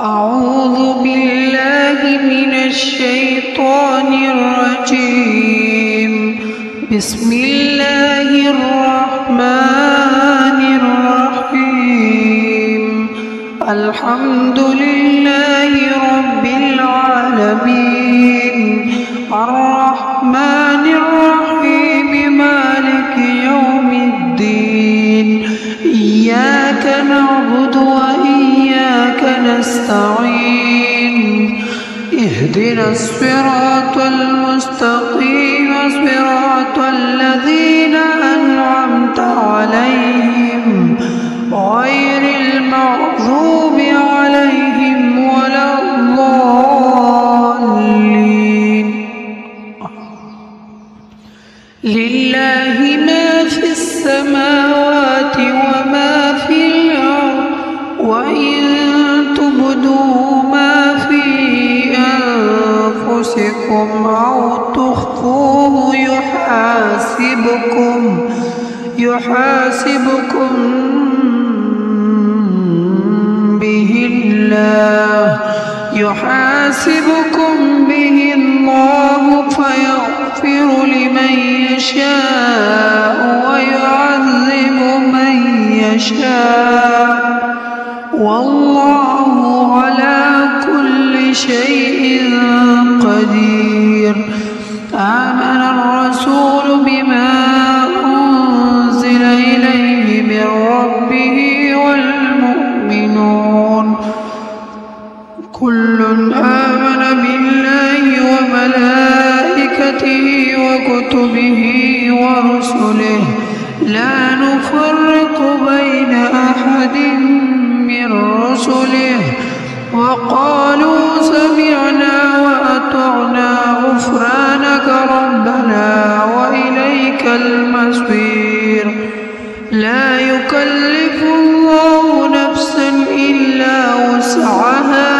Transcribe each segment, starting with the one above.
أعوذ بالله من الشيطان الرجيم. بسم الله الرحمن الرحيم. الحمد لله رب العالمين، الرحمن الرحيم، مالك يوم الدين. إياك نعبد وإياك نستعين. اهدنا الصراط المستقيم، صراط الذين أنعمت عليهم غير المغضوب عليهم ولا الضالين. لله ما في السماوات وما في الأرض، وإن تبدوا ما في أنفسكم أو تخفوه يحاسبكم به الله فيغفر لمن يشاء ويعذب من يشاء، والله على كل شيء قدير. آمن الرسول بما أنزل إليه من ربه والمؤمنون كل آمن بالله وملائكته وكتبه ورسله لا نفرق بين أحد من رسله، وقالوا سمعنا وأطعنا غفرانك ربنا وإليك المصير. لا يكلف الله نفسا إلا وسعها،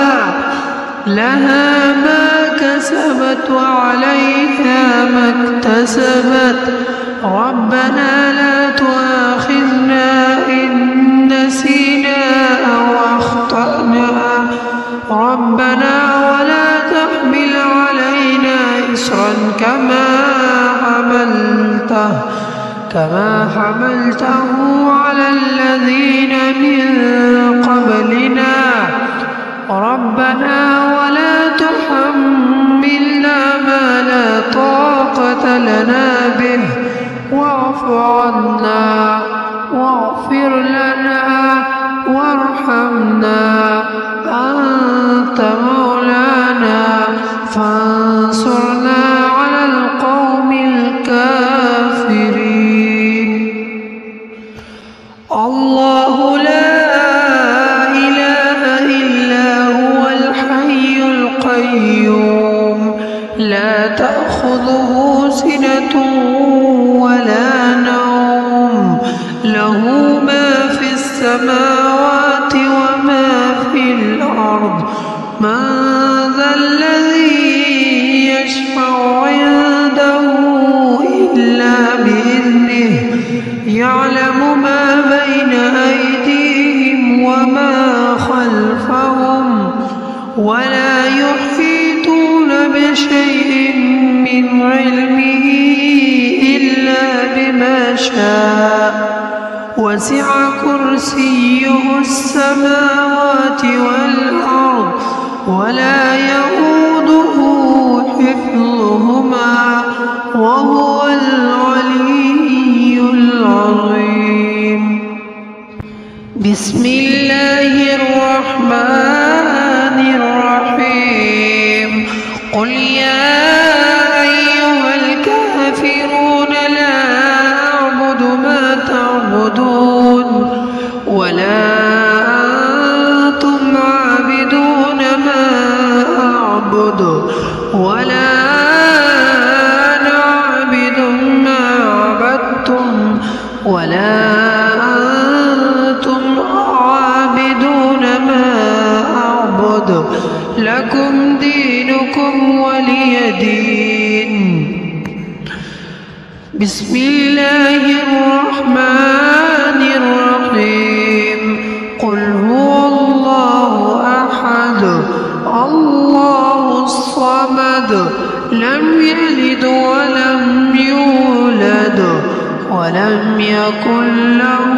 لها ما كسبت وعليها ما اكتسبت. ربنا لا تؤاخذنا إن نسينا أو أخطأنا، ربنا ولا تحمل علينا إصرا كما حملته على الذين من قبلنا، ربنا ولا تحملنا ما لا طاقة لنا به، واعف عنا واغفر لنا وارحمنا، أنت مولانا فانصرنا على القوم الكافرين. الله لا إله إلا هو الحي القيوم، لا تأخذه سنة ولا نوم، له ما في السماوات وما في الأرض. من ذا الذي يشفع عنده إلا بإذنه، يعلم ما بين أيديهم وما خلفهم، ولا يحيطون بشيء من علمه إلا بما شاء، وسع كرسيه السماوات والأرض ولا يؤوده حفظهما وهو العلي العظيم. بسم الله الرحمن الرحيم. قل يا أيها الكافرون لا أعبد ما تعبدون ولا أنتم عابدون ما أعبد ولا أنا عابد ما عبدتم ولا أنتم عابدون ما أعبد، لكم دينكم ولي دين. بسم الله الرحمن الرحيم. قل هو الله أحد لم يلد ولم يولد ولم يكن له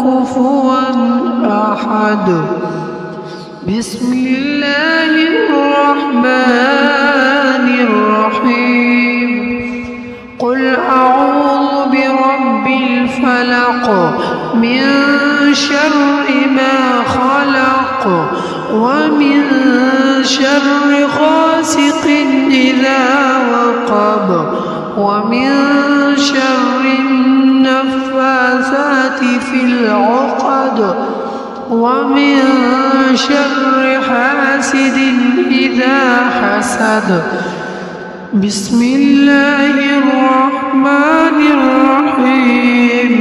كفوا أحد. بسم الله الرحمن الرحيم. قل أعوذ برب الفلق من شر ما خلق ومن شر غاسق إذا وقب ومن شر النفاثات في العقد ومن شر حاسد إذا حسد. بسم الله الرحمن الرحيم.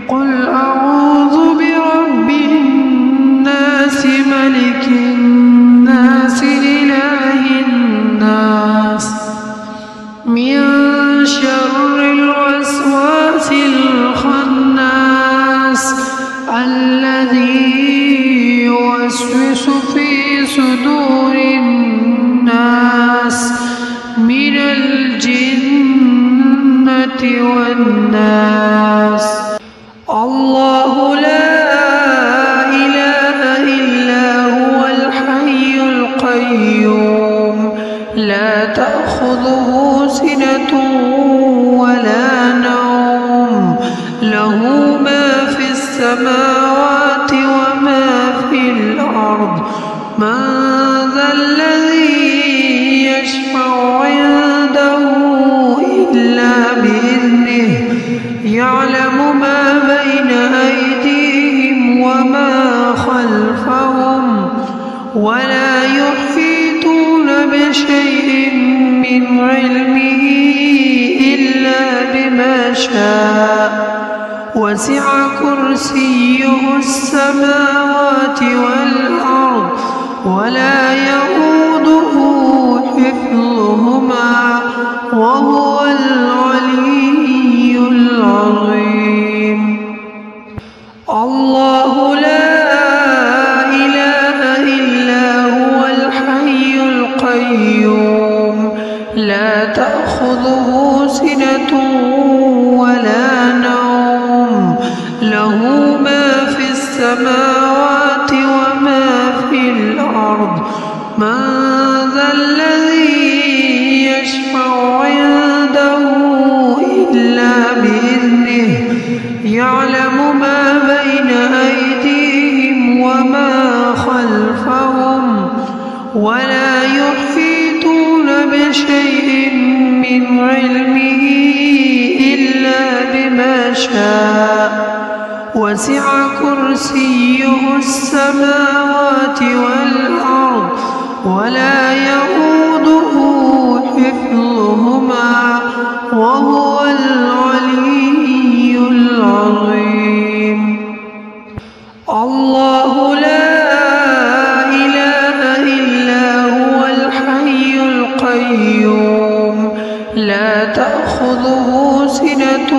قل أعوذ برب الناس ملك الناس إله الناس من شر الوسواس الخناس الذي يوسوس في صدور الناس من الجنة والناس. الله لا إله إلا هو الحي القيوم لا تأخذه سنة ولا نوم له ما في السماوات وما في الأرض. من ذا الذي يشفع عنده إلا بإذنه يعلم ما بين أيديهم وما خلفهم ولا يحيطون بشيء من علمه إلا بما شاء. وسع كرسيه السماوات والأرض ولا يئوده حفظهما وهو العلي العظيم. الله لا إله إلا هو الحي القيوم لا تأخذه سنة ولا نوم له ما في السماوات وما في الأرض. من ذا الذي يشفع عنده إلا بإذنه يعلم ما بين أيديهم وما خلفهم ولا يحيطون بشيء من علمه إلا بما شاء. وسع كرسيه السماوات والأرض ولا يئوده حفظهما وهو العلي العظيم. الله لا إله إلا هو الحي القيوم لا تأخذه سنة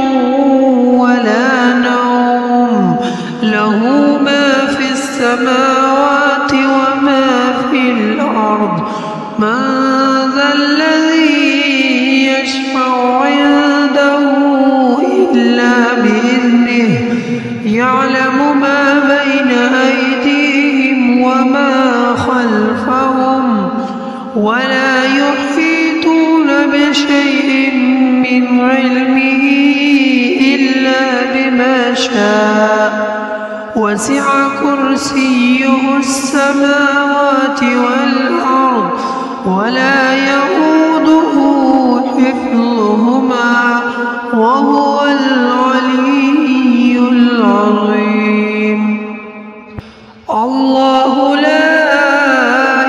ولا نوم له ما في السماوات وما في الأرض. من ذا الذي يشفع عنده إلا بإذنه يعلم ما بين أيديهم وما خلفهم ولا يحيطون بشيء من علمه إلا بما شاء. وسع كرسيه السماوات والأرض ولا يئوده حفظهما وهو العلي العظيم. الله لا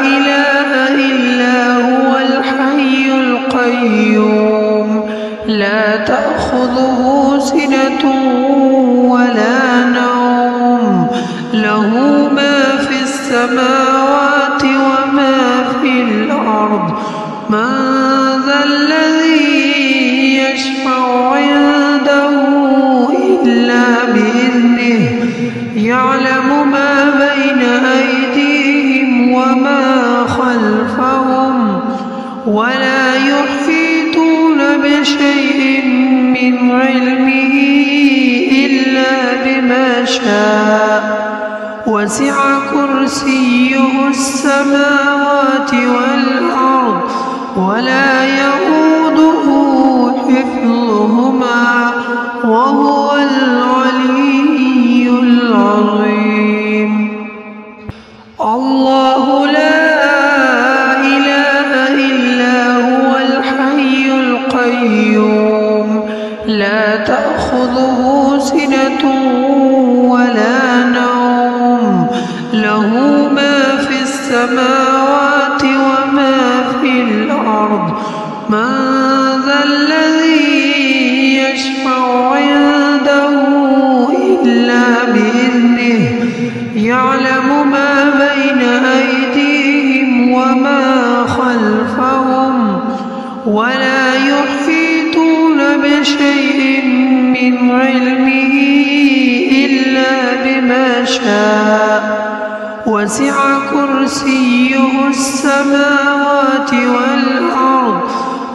إله إلا هو الحي القيوم لا تأخذه سنة ولا نوم له ما في السماوات وما في الأرض. من ذا الذي يشفع عنده إلا بإذنه يعلم ما بين أيديهم وما خلفهم ولا يحيطون بشيء من علمه إلا بما شاء وسع كرسيه السماوات والأرض ولا يئوده حفظهما وهو العلي العظيم. الله لا إله إلا هو الحي القيوم لا تأخذه سنة ولا نوم له ما في السماوات وما في الأرض من ذا الذي يشفع عنده إلا بإذنه يعلم ما بين أيديهم وما خلفهم ولا يحيطون بشيء من علمه إلا بما شاء وسع كرسيه السماوات والأرض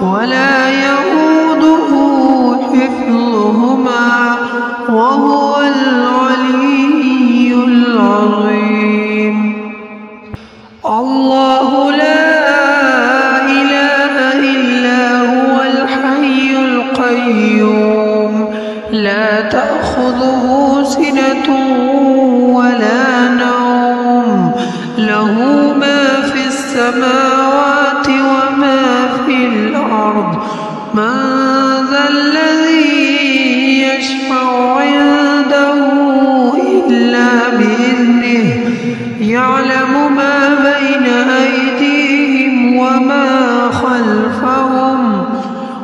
ولا يئوده حفظهما وهو العلي العظيم. الله لا إله إلا هو الحي القيوم لا تأخذه سنة ولا نوم له ما في السماوات وما في الأرض من ذا الذي يشفع عنده إلا بإذنه يعلم ما بين أيديهم وما خلفهم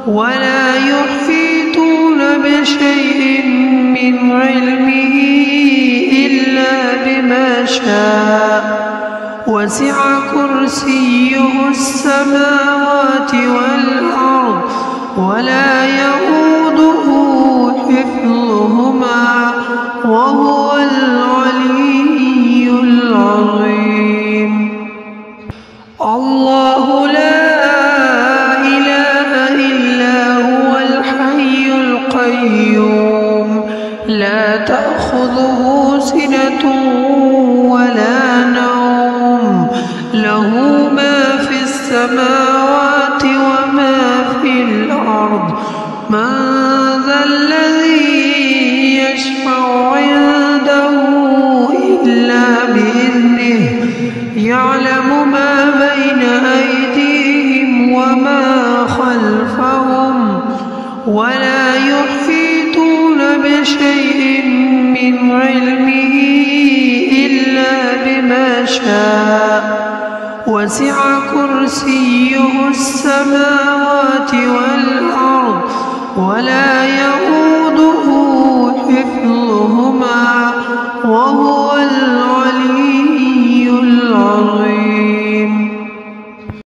ولا يحيطون بشيء من علمه إلا بما شاء وسع كرسيه السماوات والأرض ولا يئوده حفظهما وهو العلي العظيم. الله لا إله إلا هو الحي القيوم لا تأخذه سنة ولا نوم له ما في السماوات وما في الأرض من ذا الذي يشفع عنده إلا بإذنه يعلم ما بين أيديهم وما خلفهم ولا يحيطون بشيء من علمه إلا بما شاء وسع كرسيه السماوات والأرض ولا يئوده